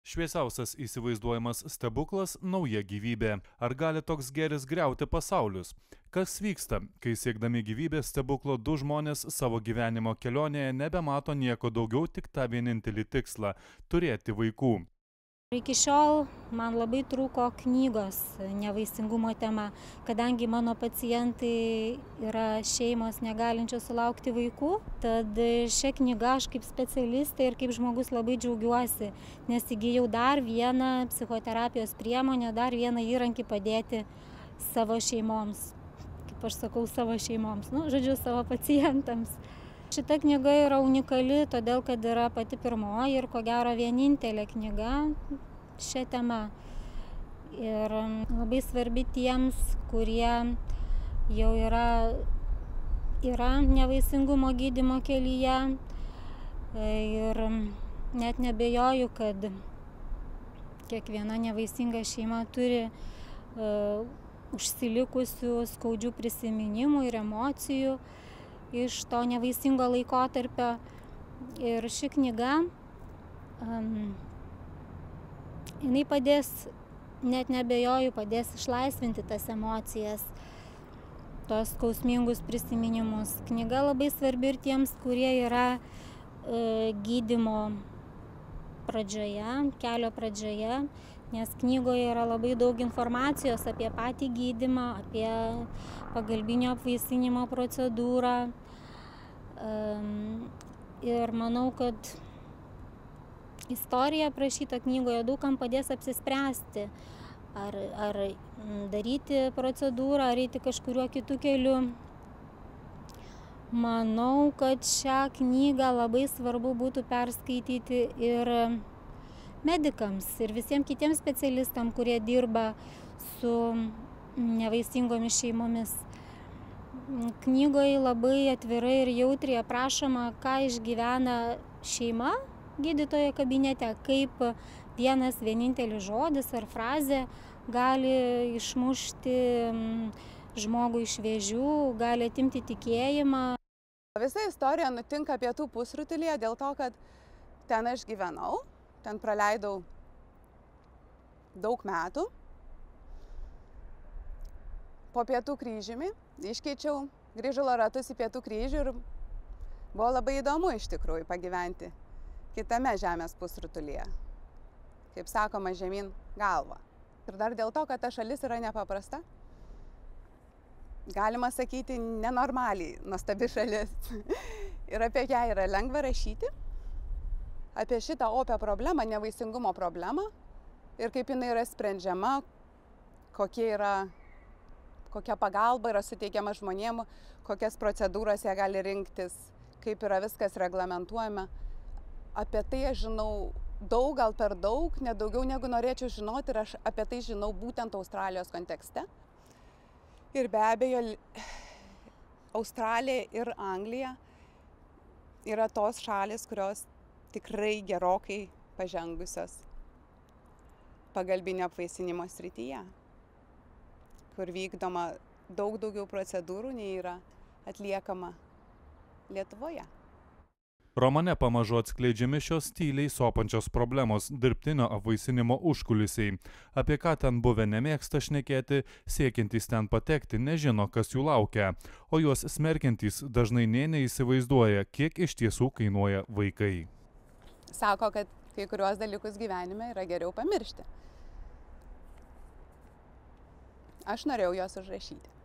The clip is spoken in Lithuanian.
Šviesiausias įsivaizduojamas stebuklas – nauja gyvybė. Ar gali toks gėris griauti pasaulius? Kas vyksta, kai siekdami gyvybės stebuklo du žmonės savo gyvenimo kelionėje nebemato nieko daugiau, tik tą vienintelį tikslą – turėti vaikų? Iki šiol man labai trūko knygos nevaisingumo tema, kadangi mano pacientai yra šeimos negalinčios sulaukti vaikų, tad šią knygą aš kaip specialistė ir kaip žmogus labai džiaugiuosi, nes įgijau dar vieną psichoterapijos priemonę, dar vieną įrankį padėti savo šeimoms, kaip aš sakau, savo šeimoms, savo pacientams. Šita knyga yra unikali, todėl kad yra pati pirmoji ir ko gero vienintelė knyga šią temą. Ir labai svarbi tiems, kurie jau yra nevaisingumo gydymo kelyje. Ir net nebejoju, kad kiekviena nevaisinga šeima turi užsilikusių skaudžių prisiminimų ir emocijų iš to nevaisingo laikotarpio. Ir ši knyga, jinai padės, net nebejoju, padės išlaisvinti tas emocijas, tos skausmingus prisiminimus. Knyga labai svarbi ir tiems, kurie yra gydymo pradžioje, kelio pradžioje, nes knygoje yra labai daug informacijos apie patį gydymą, apie pagalbinio apvaisinimo procedūrą. Ir manau, kad istorija aprašyta knygoje daug kam padės apsispręsti, ar daryti procedūrą, ar eiti kažkuriuo kitu keliu. Manau, kad šią knygą labai svarbu būtų perskaityti ir medikams ir visiems kitiems specialistams, kurie dirba su nevaisingomis šeimomis. Knygoje labai atvirai ir jautriai aprašoma, ką išgyvena šeima gydytojo kabinete, kaip vienas vienintelis žodis ar frazė gali išmušti žmogų iš vėžių, gali atimti tikėjimą. Visa istorija nutinka Pietų pusrutulyje dėl to, kad ten aš gyvenau, ten praleidau daug metų. Po Pietų kryžiumi iškeičiau grįžulo ratus į Pietų kryžių ir buvo labai įdomu iš tikrųjų pagyventi kitame žemės pusrutulyje. Kaip sakoma, žemyn galva. Ir dar dėl to, kad ta šalis yra nepaprasta. Galima sakyti, nenormaliai nuostabi šalis. Ir apie ją yra lengva rašyti. Apie šitą opią problemą, nevaisingumo problemą. Ir kaip jinai yra sprendžiama, kokia pagalba yra suteikiama žmonėm, kokias procedūras jie gali rinktis, kaip yra viskas reglamentuojama. Apie tai aš žinau daug, gal per daug, nedaugiau negu norėčiau žinoti, ir aš apie tai žinau būtent Australijos kontekste. Ir be abejo, Australija ir Anglija yra tos šalis, kurios tikrai gerokai pažengusios pagalbinio apvaisinimo srityje, kur vykdoma daug daugiau procedūrų, nei yra atliekama Lietuvoje. Romane pamažu atskleidžiami šios tyliai sopančios problemos – dirbtinio apvaisinimo užkulisiai. Apie ką ten buvę nemėgsta šnekėti, siekiantys ten patekti nežino, kas jų laukia, o juos smerkiantys dažnai nė neįsivaizduoja, kiek iš tiesų kainuoja vaikai. Sako, kad kai kuriuos dalykus gyvenime yra geriau pamiršti. Aš norėjau juos užrašyti.